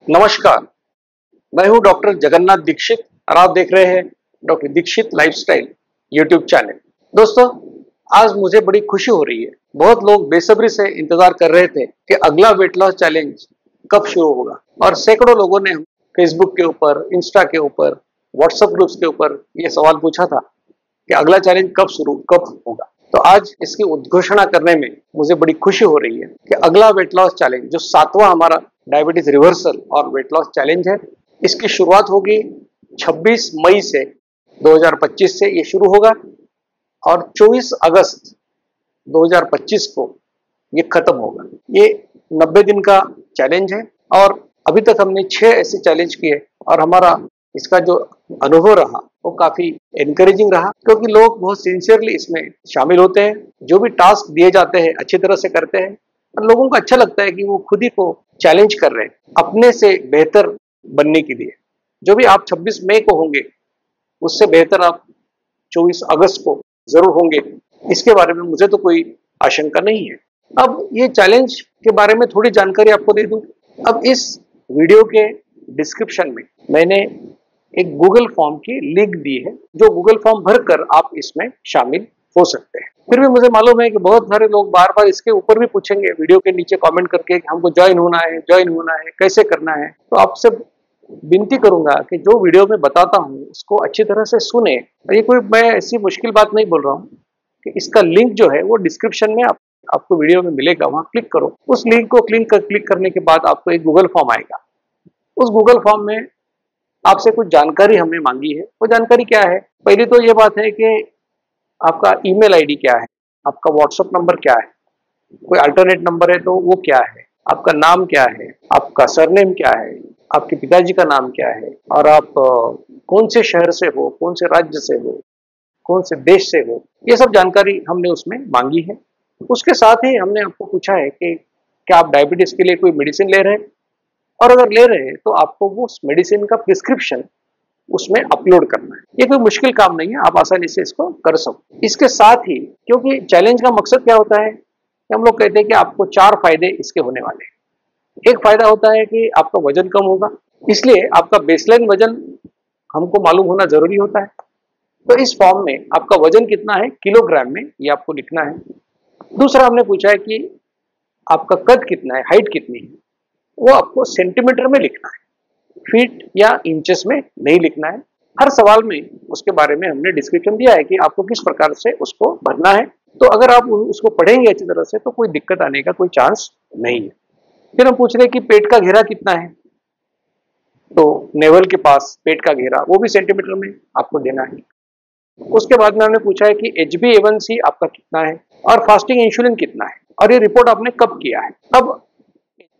नमस्कार, मैं हूं डॉक्टर जगन्नाथ दीक्षित और आप देख रहे हैं doctor Dikshit lifestyle YouTube channel. दोस्तों, आज मुझे बड़ी खुशी हो रही है। बहुत लोग बेसब्री से इंतजार कर रहे थे कि अगला वेट लॉस चैलेंज कब शुरू होगा और सैकड़ों लोगों ने फेसबुक के ऊपर, इंस्टा के ऊपर, व्हाट्सएप ग्रुप्स के ऊपर ये सवाल पूछा था कि अगला चैलेंज कब होगा। तो आज इसकी उद्घोषणा करने में मुझे बड़ी खुशी हो रही है कि अगला वेट लॉस चैलेंज जो 7वां हमारा डायबिटीज रिवर्सल और वेट लॉस चैलेंज है, इसकी शुरुआत होगी 26 मई से 2025 से ये शुरू होगा और 24 अगस्त 2025 को ये खत्म होगा। ये 90 दिन का चैलेंज है और अभी तक हमने 6 ऐसे चैलेंज किए और हमारा इसका जो अनुभव रहा वो काफी एनकरेजिंग रहा, क्योंकि लोग बहुत सिंसियरली इसमें शामिल होते हैं। जो भी टास्क दिए जाते हैं अच्छी तरह से करते हैं और लोगों को अच्छा लगता है कि वो खुद ही को चैलेंज कर रहे हैं अपने से बेहतर बनने के लिए। जो भी आप 26 मई को होंगे उससे बेहतर आप 24 अगस्त को जरूर होंगे, इसके बारे में मुझे तो कोई आशंका नहीं है। अब ये चैलेंज के बारे में थोड़ी जानकारी आपको दे दूं। अब इस वीडियो के डिस्क्रिप्शन में मैंने एक गूगल फॉर्म की लिंक दी है, जो गूगल फॉर्म भरकर आप इसमें शामिल हो सकते हैं। फिर भी मुझे मालूम है कि बहुत सारे लोग बार बार इसके ऊपर भी पूछेंगे वीडियो के नीचे कमेंट करके कि हमको ज्वाइन होना है, कैसे करना है। तो आपसे विनती करूंगा कि जो वीडियो में बताता हूँ उसको अच्छी तरह से सुने। ये कोई मैं ऐसी मुश्किल बात नहीं बोल रहा हूँ कि इसका लिंक जो है वो डिस्क्रिप्शन में आपको वीडियो में मिलेगा, वहां क्लिक करो। उस लिंक को क्लिक करने के बाद आपको एक गूगल फॉर्म आएगा। उस गूगल फॉर्म में आपसे कुछ जानकारी हमने मांगी है। वो जानकारी क्या है? पहली तो ये बात है कि आपका ईमेल आईडी क्या है, आपका व्हाट्सएप नंबर क्या है, कोई अल्टरनेट नंबर है तो वो क्या है, आपका नाम क्या है, आपका सरनेम क्या है, आपके पिताजी का नाम क्या है और आप कौन से शहर से हो, कौन से राज्य से हो, कौन से देश से हो, ये सब जानकारी हमने उसमें मांगी है। उसके साथ ही हमने आपको पूछा है कि क्या आप डायबिटीज के लिए कोई मेडिसिन ले रहे हैं, और अगर ले रहे हैं तो आपको वो मेडिसिन का प्रिस्क्रिप्शन उसमें अपलोड करना है। ये कोई मुश्किल काम नहीं है, आप आसानी से इसको कर सकते। इसके साथ ही, क्योंकि चैलेंज का मकसद क्या होता है कि हम लोग कहते हैं कि आपको 4 फायदे इसके होने वाले हैं। एक फायदा होता है कि आपका वजन कम होगा, इसलिए आपका बेसलाइन वजन हमको मालूम होना जरूरी होता है। तो इस फॉर्म में आपका वजन कितना है किलोग्राम में, ये आपको लिखना है। दूसरा हमने पूछा है कि आपका कद कितना है, हाइट कितनी है, वो आपको सेंटीमीटर में लिखना है, फीट या इंचेस में नहीं लिखना है। हर सवाल में उसके बारे में हमने डिस्क्रिप्शन दिया है कि आपको किस प्रकार से उसको भरना है। तो अगर आप उसको पढ़ेंगे अच्छी तरह से तो कोई दिक्कत आने का कोई चांस नहीं है। फिर हम पूछ रहे हैं कि पेट का घेरा कितना है, तो नेवल के पास पेट का घेरा वो भी सेंटीमीटर में आपको देना है। उसके बाद में हमने पूछा है कि HbA1c आपका कितना है और फास्टिंग इंसुलिन कितना है और ये रिपोर्ट आपने कब किया है। अब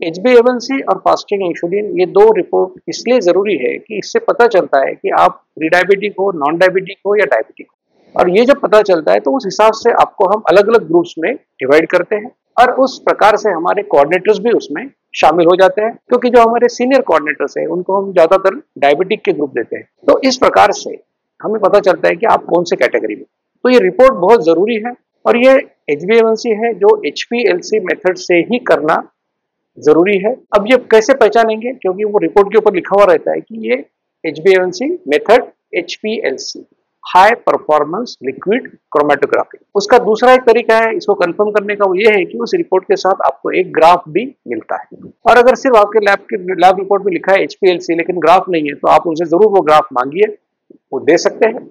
HbA1c और फास्टिंग इंसुलिन, ये 2 रिपोर्ट इसलिए जरूरी है कि इससे पता चलता है कि आप प्री डायबिटिक हो, नॉन डायबिटिक हो या डायबिटिक हो। और ये जब पता चलता है तो उस हिसाब से आपको हम अलग अलग ग्रुप्स में डिवाइड करते हैं और उस प्रकार से हमारे कोऑर्डिनेटर्स भी उसमें शामिल हो जाते हैं, क्योंकि जो हमारे सीनियर कोऑर्डिनेटर्स हैं उनको हम ज्यादातर डायबिटिक के ग्रुप देते हैं। तो इस प्रकार से हमें पता चलता है कि आप कौन से कैटेगरी में। तो ये रिपोर्ट बहुत जरूरी है और ये HbA1c है जो HPLC मेथड से ही करना जरूरी है। अब ये कैसे पहचानेंगे, क्योंकि वो रिपोर्ट के ऊपर लिखा हुआ रहता है कि ये HbA1c method HPLC, high performance liquid chromatography. उसका दूसरा एक तरीका है इसको कंफर्म करने का, वो ये है कि उस रिपोर्ट के साथ आपको एक ग्राफ भी मिलता है। और अगर सिर्फ आपके लैब रिपोर्ट में लिखा है HPLC लेकिन ग्राफ नहीं है तो आप उनसे जरूर वो ग्राफ मांगिए, वो दे सकते हैं।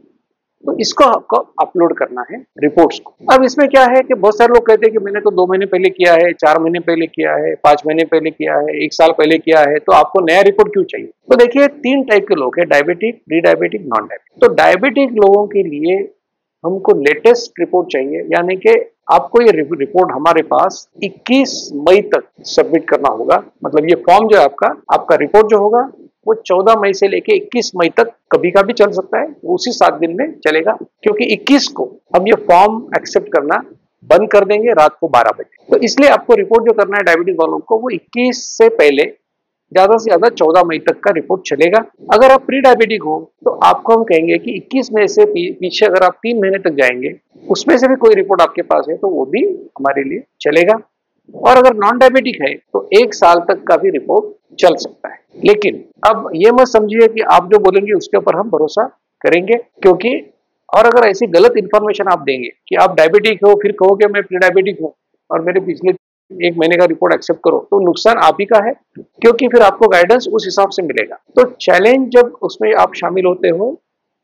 तो इसको आपको अपलोड करना है रिपोर्ट्स को। अब इसमें क्या है कि बहुत सारे लोग कहते हैं कि मैंने तो 2 महीने पहले किया है, 4 महीने पहले किया है, 5 महीने पहले किया है, 1 साल पहले किया है, तो आपको नया रिपोर्ट क्यों चाहिए? तो देखिए 3 टाइप के लोग हैं, diabetic, pre diabetic, non diabetic. तो डायबिटिक लोगों के लिए हमको लेटेस्ट रिपोर्ट चाहिए, यानी कि आपको ये रिपोर्ट हमारे पास 21 मई तक सबमिट करना होगा। मतलब ये फॉर्म जो है आपका रिपोर्ट जो होगा वो 14 मई से लेके 21 मई तक कभी का भी चल सकता है, उसी 7 दिन में चलेगा, क्योंकि 21 को हम ये फॉर्म एक्सेप्ट करना बंद कर देंगे रात को 12 बजे। तो इसलिए आपको रिपोर्ट जो करना है डायबिटिक वालों को वो 21 से पहले ज्यादा से ज्यादा 14 मई तक का रिपोर्ट चलेगा। अगर आप प्री डायबिटिक हो तो आपको हम कहेंगे कि 21 में से पीछे अगर आप 3 महीने तक जाएंगे, उसमें से भी कोई रिपोर्ट आपके पास है तो वो भी हमारे लिए चलेगा। और अगर नॉन डायबिटिक है तो 1 साल तक का भी रिपोर्ट चल सकता है। लेकिन अब ये मत समझिए कि आप जो बोलेंगे उसके ऊपर हम भरोसा करेंगे, क्योंकि और अगर ऐसी गलत इंफॉर्मेशन आप देंगे कि आप डायबिटिक हो फिर कहोगे मैं प्री डायबिटिक हूँ और मेरे पिछले 1 महीने का रिपोर्ट एक्सेप्ट करो, तो नुकसान आप ही का है, क्योंकि फिर आपको गाइडेंस उस हिसाब से मिलेगा। तो चैलेंज जब उसमें आप शामिल होते हो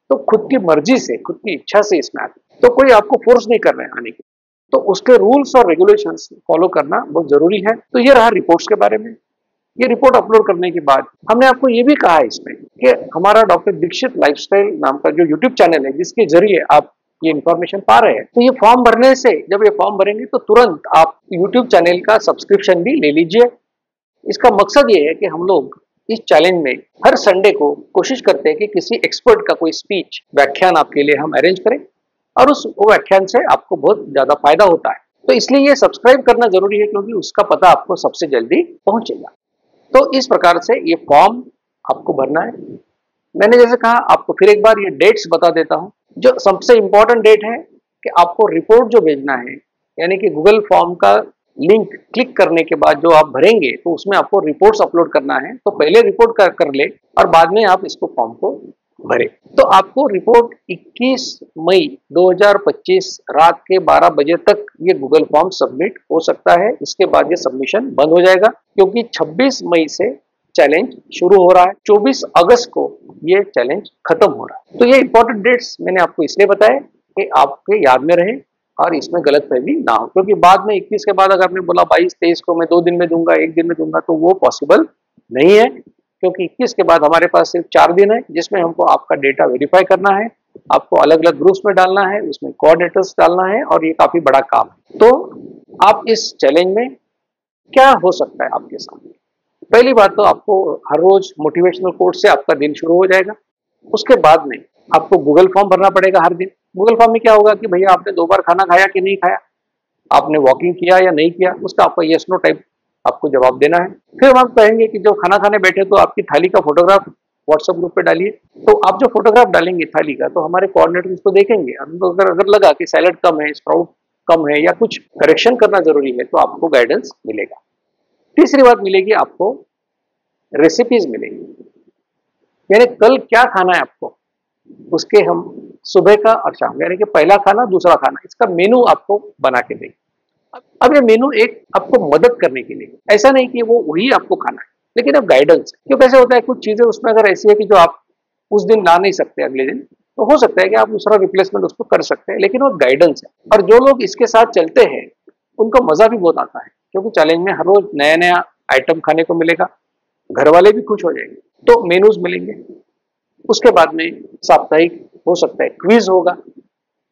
तो खुद की मर्जी से, खुद की इच्छा से इसमें आते, तो कोई आपको फोर्स नहीं कर रहे हैं आने के, तो उसके रूल्स और रेगुलेशंस फॉलो करना बहुत जरूरी है। तो ये रहा रिपोर्ट्स के बारे में। ये रिपोर्ट अपलोड करने के बाद हमने आपको ये भी कहा है इसमें कि हमारा डॉक्टर दीक्षित लाइफस्टाइल नाम का जो यूट्यूब चैनल है, जिसके जरिए आप ये इन्फॉर्मेशन पा रहे हैं, तो ये फॉर्म भरने से, जब ये फॉर्म भरेंगे तो तुरंत आप यूट्यूब चैनल का सब्सक्रिप्शन भी ले लीजिए। इसका मकसद ये है कि हम लोग इस चैलेंज में हर संडे को कोशिश करते हैं कि किसी एक्सपर्ट का कोई स्पीच व्याख्यान आपके लिए हम अरेंज करें, और उस व्याख्यान से आपको बहुत ज्यादा फायदा होता है। तो इसलिए ये सब्सक्राइब करना जरूरी है, क्योंकि उसका पता आपको सबसे जल्दी पहुंचेगा। तो इस प्रकार से ये फॉर्म आपको भरना है। मैंने जैसे कहा, आपको फिर एक बार ये डेट्स बता देता हूं। जो सबसे इंपॉर्टेंट डेट है कि आपको रिपोर्ट जो भेजना है, यानी कि गूगल फॉर्म का लिंक क्लिक करने के बाद जो आप भरेंगे तो उसमें आपको रिपोर्ट्स अपलोड करना है, तो पहले रिपोर्ट कर ले और बाद में आप इसको फॉर्म को भरे। तो आपको रिपोर्ट 21 मई 2025 रात के 12 बजे तक ये गूगल फॉर्म सबमिट हो सकता है। इसके बाद ये सबमिशन बंद हो जाएगा, क्योंकि 26 मई से चैलेंज शुरू हो रहा है, 24 अगस्त को ये चैलेंज खत्म हो रहा है। तो ये इंपॉर्टेंट डेट्स मैंने आपको इसलिए बताया कि आपके याद में रहे और इसमें गलतफहमी ना हो, क्योंकि बाद में 21 के बाद अगर आपने बोला 22-23 को मैं 2 दिन में दूंगा, 1 दिन में दूंगा, तो वो पॉसिबल नहीं है, क्योंकि 21 के बाद हमारे पास सिर्फ 4 दिन है जिसमें हमको आपका डेटा वेरीफाई करना है, आपको अलग अलग ग्रुप्स में डालना है, उसमें कोऑर्डिनेटर्स डालना है, और ये काफी बड़ा काम है। तो आप इस चैलेंज में क्या हो सकता है आपके सामने? पहली बात तो आपको हर रोज मोटिवेशनल कोट से आपका दिन शुरू हो जाएगा। उसके बाद में आपको गूगल फॉर्म भरना पड़ेगा हर दिन। गूगल फॉर्म में क्या होगा कि भैया आपने 2 बार खाना खाया कि नहीं खाया, आपने वॉकिंग किया या नहीं किया, उसका आपका येस नो टाइप आपको जवाब देना है। फिर हम कहेंगे कि जब खाना खाने बैठे तो आपकी थाली का फोटोग्राफ व्हाट्सएप ग्रुप पे डालिए। तो आप जो फोटोग्राफ डालेंगे थाली का, तो हमारे कोऑर्डिनेटर उसको देखेंगे। अगर लगा कि सैलड कम है, स्प्राउट कम है, या कुछ करेक्शन करना जरूरी है, तो आपको गाइडेंस मिलेगा। तीसरी बात मिलेगी, आपको रेसिपीज मिलेंगी, यानी कल क्या खाना है आपको, उसके हम सुबह का और शाम, यानी कि पहला खाना दूसरा खाना, इसका मेनू आपको बना के देंगे। अब ये मेनू एक आपको मदद करने के लिए, ऐसा नहीं कि वो वही आपको खाना है, लेकिन अब गाइडेंस है। क्यों कैसे होता है, कुछ चीजें उसमें अगर ऐसी है कि जो आप उस दिन ला नहीं सकते अगले दिन, तो हो सकता है कि आप दूसरा रिप्लेसमेंट उसको कर सकते हैं, लेकिन वो गाइडेंस है। और जो लोग इसके साथ चलते हैं उनको मजा भी बहुत आता है, क्योंकि चैलेंज में हर रोज नया नया आइटम खाने को मिलेगा, घर वाले भी खुश हो जाएंगे। तो मेनूज मिलेंगे। उसके बाद में साप्ताहिक हो सकता है क्विज होगा,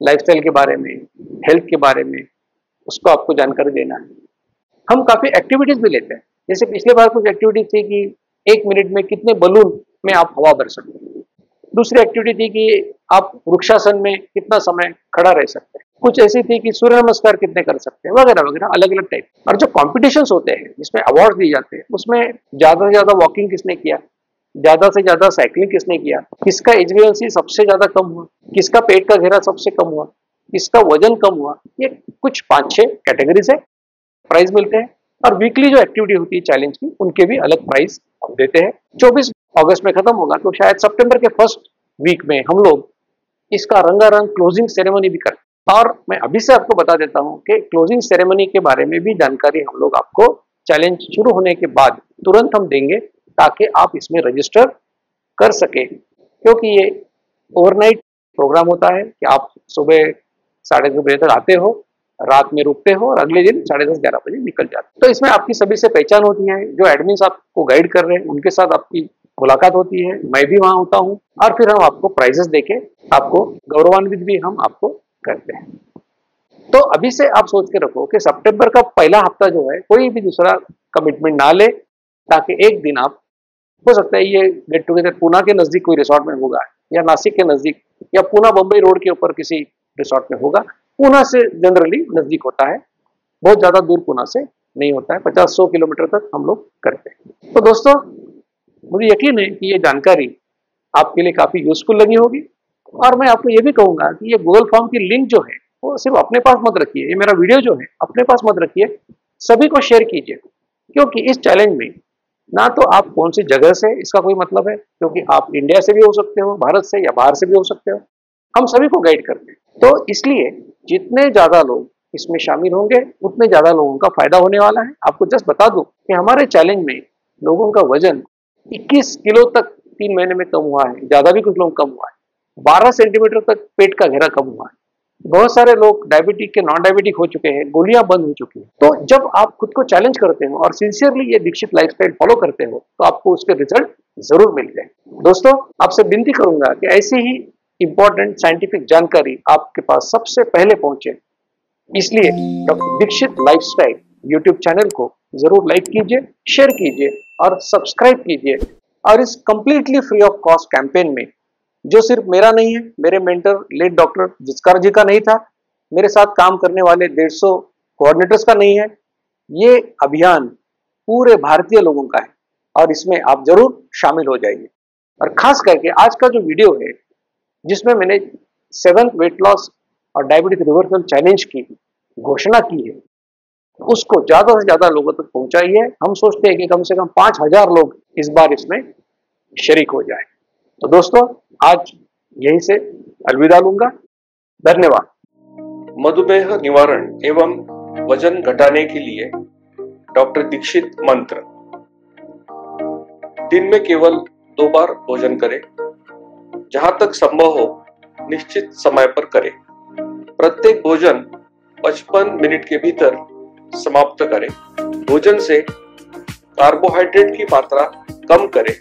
लाइफस्टाइल के बारे में, हेल्थ के बारे में, उसको आपको जानकारी देना है। हम काफी एक्टिविटीज भी लेते हैं, जैसे पिछले बार कुछ एक्टिविटी थी कि 1 मिनट में कितने बलून में आप हवा भर सकते हैं। दूसरी एक्टिविटी थी कि आप वृक्षासन में कितना समय खड़ा रह सकते हैं। कुछ ऐसी थी कि सूर्य नमस्कार कितने कर सकते हैं, वगैरह वगैरह, अलग अलग टाइप। और जो कॉम्पिटिशन्स होते हैं जिसमें अवार्ड दिए जाते हैं, उसमें ज्यादा से ज्यादा वॉकिंग किसने किया, ज्यादा से ज्यादा साइकिलिंग किसने किया, किसका HbA1c सबसे ज्यादा कम हुआ, किसका पेट का घेरा सबसे कम हुआ, किसका वजन कम हुआ, ये कुछ 5-6 कैटेगरीज है, प्राइज मिलते हैं। और वीकली जो एक्टिविटी होती है चैलेंज की, उनके भी अलग प्राइज हम देते हैं। 24 अगस्त में खत्म होगा, तो शायद सितंबर के फर्स्ट वीक में हम लोग इसका रंगारंग क्लोजिंग सेरेमनी भी करते हैं। और मैं अभी से आपको बता देता हूं कि क्लोजिंग सेरेमनी के बारे में भी जानकारी हम लोग आपको चैलेंज शुरू होने के बाद तुरंत हम देंगे, ताकि आप इसमें रजिस्टर कर सके, क्योंकि ये ओवरनाइट प्रोग्राम होता है कि आप सुबह 10:30 बजे तक आते हो, रात में रुकते हो और अगले दिन 10:30-11 बजे निकल जाते हो। तो इसमें आपकी सभी से पहचान होती है, जो एडमिन्स आपको गाइड कर रहे हैं उनके साथ आपकी मुलाकात होती है, मैं भी वहां होता हूँ, और फिर हम आपको प्राइजेस देके आपको गौरवान्वित भी हम आपको करते हैं। तो अभी से आप सोच के रखो कि सितंबर का पहला हफ्ता जो है कोई भी दूसरा कमिटमेंट ना ले, ताकि एक दिन आप, हो सकता है ये गेट टुगेदर पूना के नजदीक कोई रिसोर्ट में होगा, या नासिक के नजदीक, या पूना बम्बई रोड के ऊपर किसी रिसोर्ट में होगा। पूना से जनरली नजदीक होता है, बहुत ज्यादा दूर पूना से नहीं होता है, 50-100 किलोमीटर तक हम लोग करते हैं। तो दोस्तों, मुझे यकीन है कि ये जानकारी आपके लिए काफी यूजफुल लगी होगी। और मैं आपको ये भी कहूंगा कि ये गूगल फॉर्म की लिंक जो है वो सिर्फ अपने पास मत रखिए, ये मेरा वीडियो जो है अपने पास मत रखिए, सभी को शेयर कीजिए, क्योंकि इस चैलेंज में ना तो आप कौन सी जगह से, इसका कोई मतलब है, क्योंकि आप इंडिया से भी हो सकते हो, भारत से या बाहर से भी हो सकते हो, हम सभी को गाइड करते हैं। तो इसलिए जितने ज्यादा लोग इसमें शामिल होंगे उतने ज्यादा लोगों का फायदा होने वाला है। आपको जस्ट बता दूं कि हमारे चैलेंज में लोगों का वजन 21 किलो तक 3 महीने में कम हुआ है, ज्यादा भी कुछ लोग कम हुआ है। 12 सेंटीमीटर तक पेट का घेरा कम हुआ है। बहुत सारे लोग डायबिटिक के नॉन डायबिटिक हो चुके हैं, गोलियां बंद हो चुकी हैं। तो जब आप खुद को चैलेंज करते हो और सिंसियरली ये दीक्षित लाइफस्टाइल फॉलो करते हो तो आपको उसके रिजल्ट जरूर मिलते हैं। दोस्तों, आपसे विनती करूंगा कि ऐसी ही इंपॉर्टेंट साइंटिफिक जानकारी आपके पास सबसे पहले पहुंचे, इसलिए doctor Dikshit lifestyle YouTube channel को जरूर लाइक कीजिए, शेयर कीजिए और सब्सक्राइब कीजिए। और इस completely free of cost campaign में, जो सिर्फ मेरा नहीं है, मेरे मेंटर लेट डॉक्टर जिस्कार जी का नहीं था, मेरे साथ काम करने वाले 150 कोऑर्डिनेटर्स का नहीं है, ये अभियान पूरे भारतीय लोगों का है और इसमें आप जरूर शामिल हो जाइए। और खास करके आज का जो वीडियो है जिसमें मैंने 7th वेट लॉस और डायबिटीज रिवर्सल चैलेंज की घोषणा की है, उसको ज्यादा से ज्यादा लोगों तक पहुंचाइए। हम सोचते हैं कि कम से कम 5000 लोग इस बार इसमें शरीक हो जाए। तो दोस्तों, आज यहीं से अलविदा लूंगा। धन्यवाद। मधुमेह निवारण एवं वजन घटाने के लिए डॉक्टर दीक्षित मंत्र। दिन में केवल 2 बार भोजन करें, जहां तक संभव हो निश्चित समय पर करें। प्रत्येक भोजन 55 मिनट के भीतर समाप्त करें। भोजन से कार्बोहाइड्रेट की मात्रा कम करें,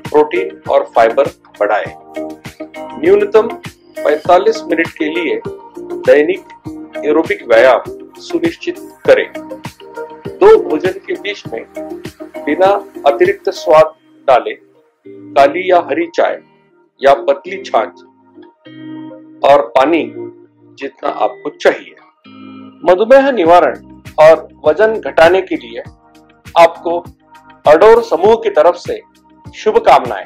प्रोटीन और फाइबर बढ़ाएं। न्यूनतम 45 मिनट के लिए दैनिक एरोबिक व्यायाम सुनिश्चित करें। 2 भोजन के बीच में बिना अतिरिक्त स्वाद डाले काली या हरी चाय या पतली छाछ और पानी जितना आपको चाहिए। मधुमेह निवारण और वजन घटाने के लिए आपको अडोर समूह की तरफ से शुभकामनाएं।